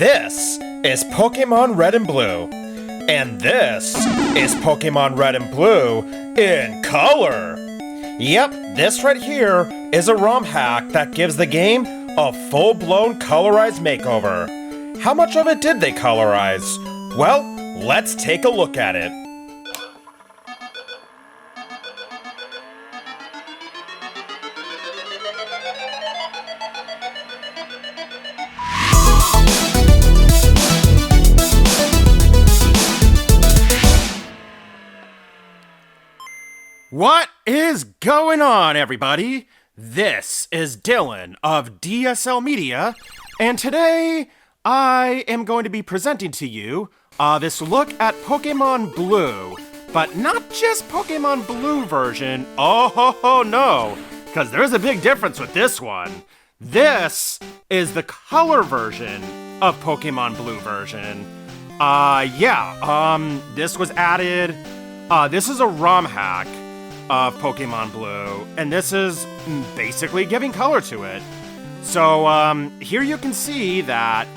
This is Pokemon Red and Blue. And this is Pokemon Red and Blue in color. Yep, this right here is a ROM hack that gives the game a full-blown colorized makeover. How much of it did they colorize? Well, let's take a look at it. What is going on, everybody? This is Dylan of DSL Media, and today I am going to be presenting to you this look at Pokemon Blue, but not just Pokemon Blue version. Oh no, because there's a big difference with this one. This is the color version of Pokemon Blue version. This was added. This is a ROM hack of Pokemon Blue, and this is basically giving color to it. So, here you can see that,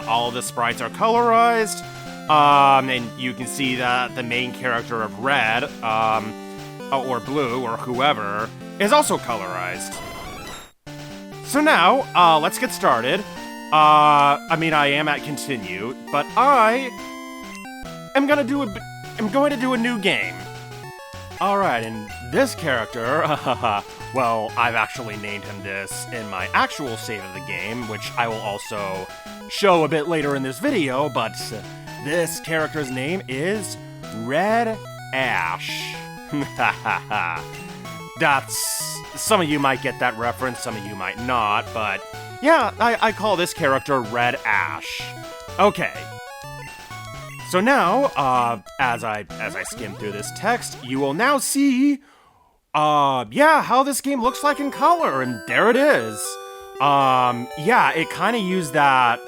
all the sprites are colorized, and you can see that the main character of Red, or Blue, or whoever, is also colorized. So now, let's get started. I am at continue, but I am going to do a new game. Alright, and this character, well, I've actually named him this in my actual save of the game, which I will also show a bit later in this video, but this character's name is Red Ash. Some of you might get that reference, some of you might not, but yeah, I call this character Red Ash. Okay. So now, as I skim through this text, you will now see, how this game looks like in color, and there it is. It kind of uses that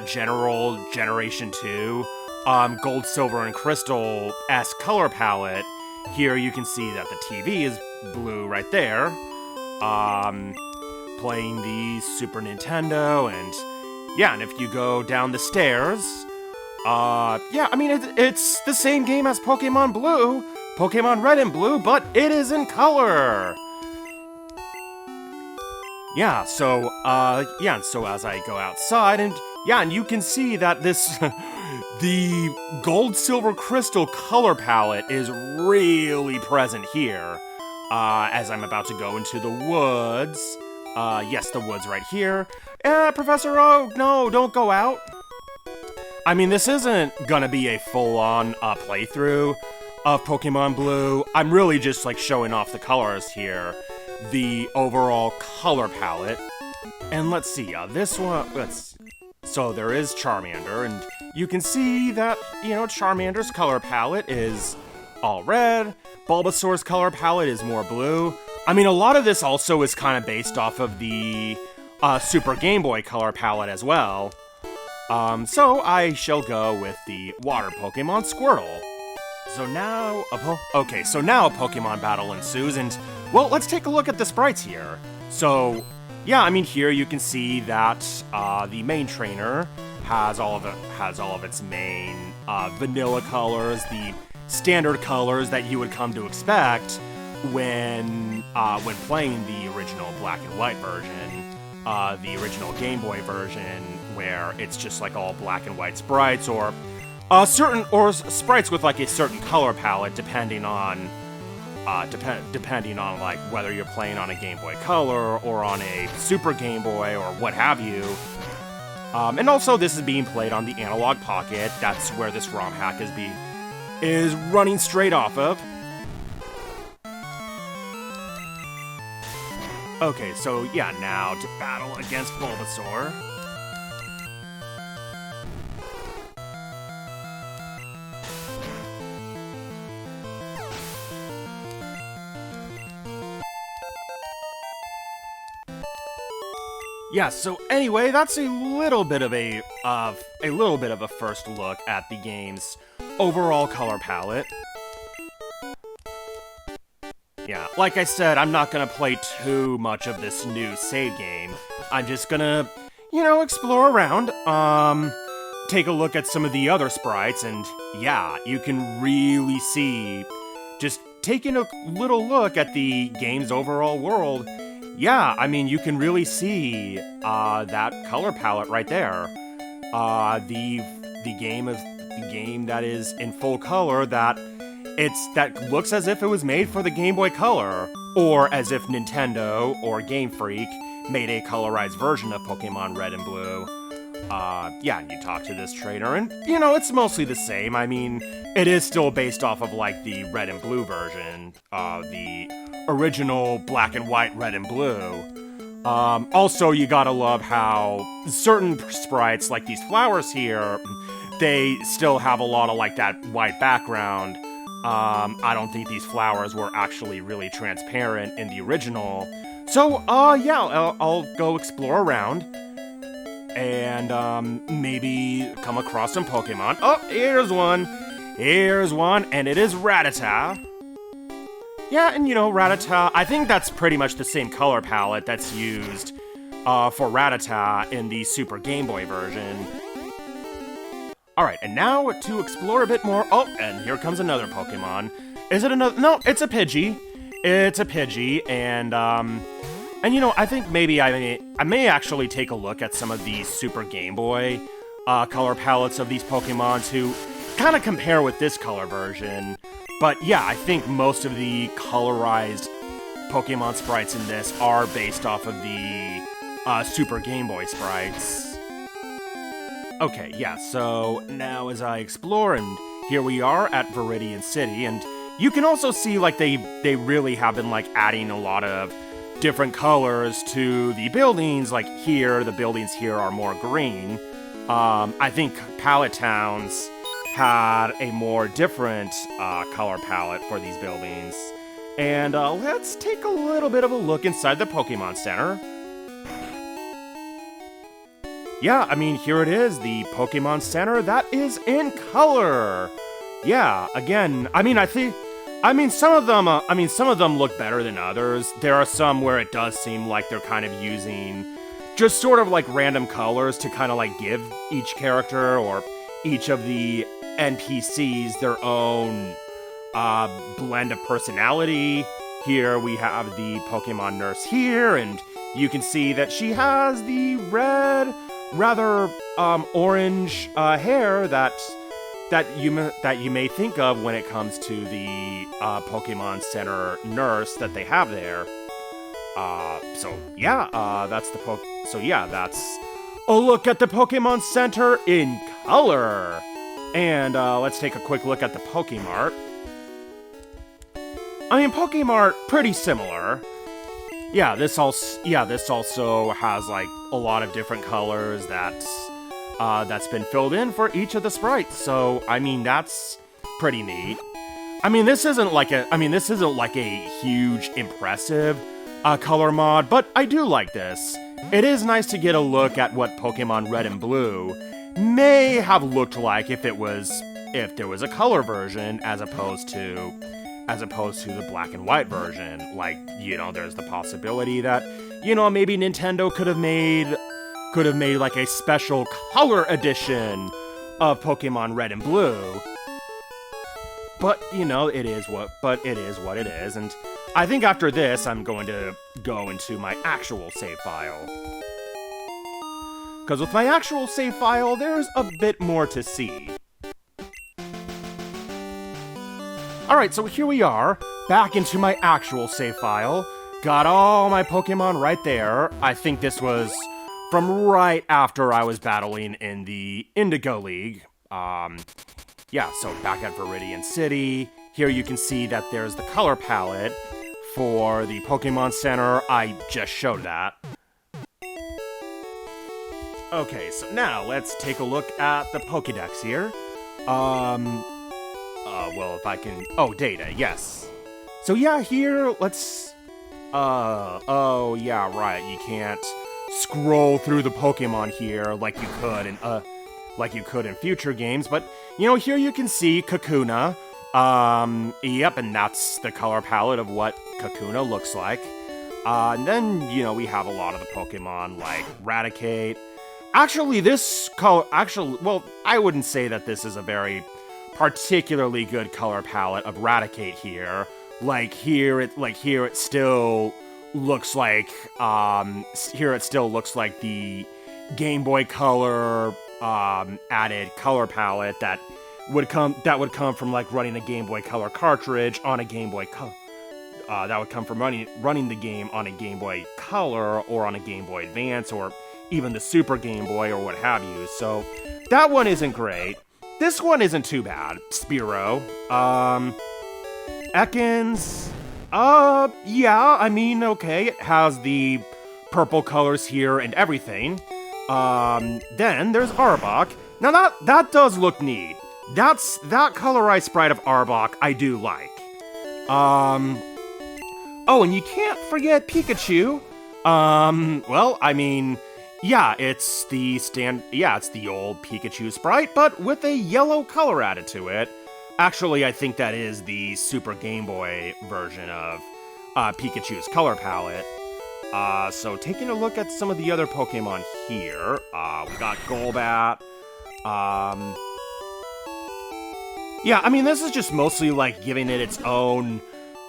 general Generation 2, Gold, Silver, and Crystal-esque color palette. Here you can see that the TV is blue right there, playing the Super Nintendo, and if you go down the stairs, it's the same game as Pokemon Blue, Pokemon Red and Blue, but it is in color! So as I go outside, and you can see that the Gold, Silver, Crystal color palette is really present here, as I'm about to go into the woods. The woods right here. Professor Oak, no, don't go out! This isn't gonna be a full-on playthrough of Pokemon Blue. I'm really just showing off the colors here, the overall color palette. And let's see, so there is Charmander, and you can see that, Charmander's color palette is all red, Bulbasaur's color palette is more blue. A lot of this also is kind of based off of the Super Game Boy color palette as well. So I shall go with the water Pokemon Squirtle. So now a Pokemon battle ensues, and, well, let's take a look at the sprites here. So, here you can see that, the main trainer has all of its main, vanilla colors, the standard colors that you would come to expect when playing the original black and white version, the original Game Boy version, where it's just all black and white sprites, or sprites with a certain color palette, depending on whether you're playing on a Game Boy Color or on a Super Game Boy or what have you. And also this is being played on the Analog Pocket. That's where this ROM hack is running straight off of. Okay, so now to battle against Bulbasaur. So anyway, that's a little bit of a first look at the game's overall color palette. Like I said, I'm not gonna play too much of this new save game. I'm just gonna, explore around, take a look at some of the other sprites, and yeah, you can really see, just taking a little look at the game's overall world, yeah, I mean, you can really see, that color palette right there. The game that is in full color, that looks as if it was made for the Game Boy Color, or as if Nintendo or Game Freak made a colorized version of Pokemon Red and Blue. Yeah, and you talk to this trainer, and, it's mostly the same. I mean, it is still based off of, like, the Red and Blue version, the original black and white Red and Blue. Also, you gotta love how certain sprites, like these flowers here, they still have a lot of, like, that white background. I don't think these flowers were actually really transparent in the original. So, yeah, I'll go explore around and, maybe come across some Pokemon. Oh, here's one, and it is Rattata. Yeah, and Rattata, I think that's pretty much the same color palette that's used, for Rattata in the Super Game Boy version. Alright, and now to explore a bit more. Oh, and here comes another Pokemon. Is it another? No, it's a Pidgey. It's a Pidgey, and I think maybe I may actually take a look at some of the Super Game Boy color palettes of these Pokemon to kind of compare with this color version. But yeah, I think most of the colorized Pokemon sprites in this are based off of the Super Game Boy sprites. Okay, yeah, so now as I explore, and here we are at Viridian City, and you can also see, like, they really have been, like, adding a lot of different colors to the buildings. Like, here, the buildings here are more green. I think Palette Towns had a more different color palette for these buildings. And let's take a little bit of a look inside the Pokemon Center. Yeah, I mean, here it is, the Pokemon Center that is in color. Yeah, again, some of them look better than others. There are some where it does seem like they're kind of using just sort of like random colors to kind of like give each character or each of the NPCs their own blend of personality. Here we have the Pokemon nurse here, and you can see that she has the red, rather orange hair that you may think of when it comes to the Pokemon Center nurse that they have there. That's a look at the Pokemon Center in color. And let's take a quick look at the Pokemart. I mean, Pokemart, pretty similar. Yeah, this also has like a lot of different colors that's been filled in for each of the sprites. So, I mean, that's pretty neat. I mean, this isn't like a huge, impressive color mod, but I do like this. It is nice to get a look at what Pokemon Red and Blue may have looked like if there was a color version as opposed to the black and white version. Like, there's the possibility that, maybe Nintendo could have made like a special color edition of Pokemon Red and Blue. But, it is what it is, and I think after this, I'm going to go into my actual save file. Because with my actual save file, there's a bit more to see. Alright, so here we are, back into my actual save file. Got all my Pokemon right there. I think this was from right after I was battling in the Indigo League. Yeah, so back at Viridian City. Here you can see that there's the color palette for the Pokemon Center. I just showed that. Okay, so now let's take a look at the Pokédex here. Well, if I can... Oh, data, yes. So yeah, here, let's... Oh, yeah, right, you can't scroll through the Pokemon here like you could in future games, but, here you can see Kakuna. Yep, and that's the color palette of what Kakuna looks like. And then, we have a lot of the Pokemon like Raticate. Actually, this color, well, I wouldn't say that this is a very particularly good color palette of Raticate here. Here it still looks like, the Game Boy Color, added color palette that would come from, like, running a Game Boy Color cartridge on a Game Boy Color. That would come from running the game on a Game Boy Color or on a Game Boy Advance or even the Super Game Boy or what have you. So that one isn't great. This one isn't too bad. Spiro. Ekans. Yeah, I mean, okay, it has the purple colors here and everything. Then there's Arbok. Now that does look neat. That colorized sprite of Arbok I do like. Oh, and you can't forget Pikachu. Well, I mean, yeah, it's the old Pikachu sprite, but with a yellow color added to it. Actually, I think that is the Super Game Boy version of Pikachu's color palette. So taking a look at some of the other Pokemon here, we got Golbat. Yeah, I mean, this is just mostly like giving it its own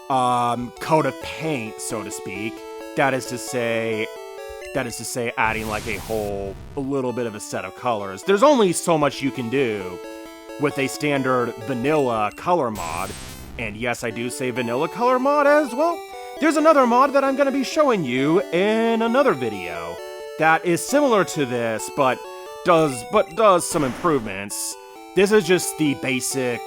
coat of paint, so to speak. That is to say, adding like a little bit of a set of colors. There's only so much you can do with a standard vanilla color mod. And yes, I do say vanilla color mod as well. There's another mod that I'm going to be showing you in another video that is similar to this, but does some improvements. This is just the basic,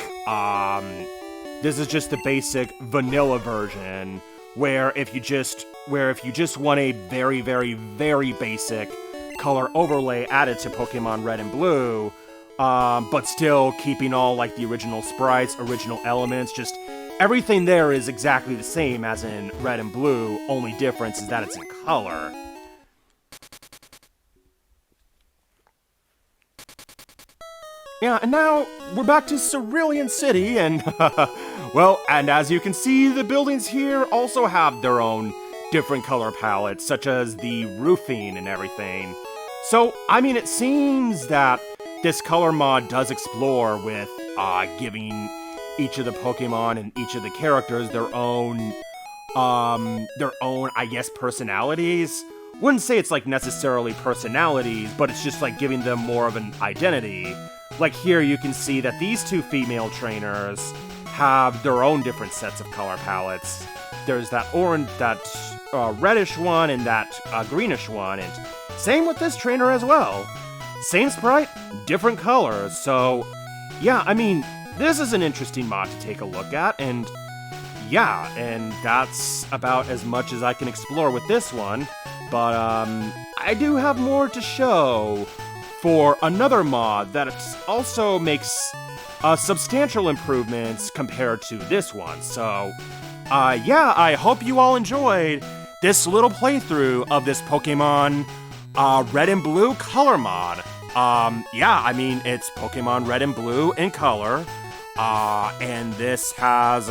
vanilla version, where if you just want a very, very, very basic color overlay added to Pokemon Red and Blue, but still keeping all like the original sprites, original elements, just everything there is exactly the same as in Red and Blue, only difference is that it's in color. Yeah, and now we're back to Cerulean City, and well, and as you can see, the buildings here also have their own different color palettes, such as the roofing and everything. So, I mean, it seems that this color mod does explore with giving each of the Pokemon and each of the characters their own, I guess, personalities. Wouldn't say it's like necessarily personalities, but it's just like giving them more of an identity. Like here you can see that these two female trainers have their own different sets of color palettes. There's that reddish one and that greenish one, and same with this trainer as well. Same sprite, different colors, so yeah, I mean, this is an interesting mod to take a look at, and yeah, and that's about as much as I can explore with this one, but I do have more to show for another mod that also makes substantial improvements compared to this one. So, yeah, I hope you all enjoyed this little playthrough of this Pokemon Red and Blue color mod. Yeah, I mean, it's Pokemon Red and Blue in color, and this has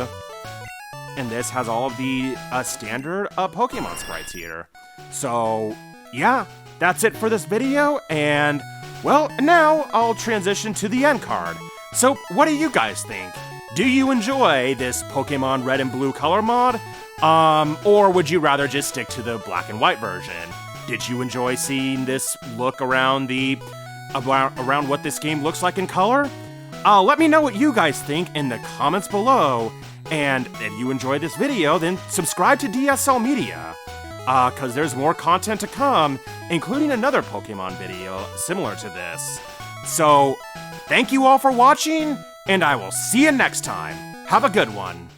all of the standard Pokemon sprites here. So, yeah, that's it for this video, and well, now I'll transition to the end card. So, what do you guys think? Do you enjoy this Pokemon Red and Blue color mod? Or would you rather just stick to the black and white version? Did you enjoy seeing this look around what this game looks like in color? Let me know what you guys think in the comments below. And if you enjoyed this video, then subscribe to DSL Media, cause there's more content to come, including another Pokemon video similar to this. So, thank you all for watching, and I will see you next time. Have a good one.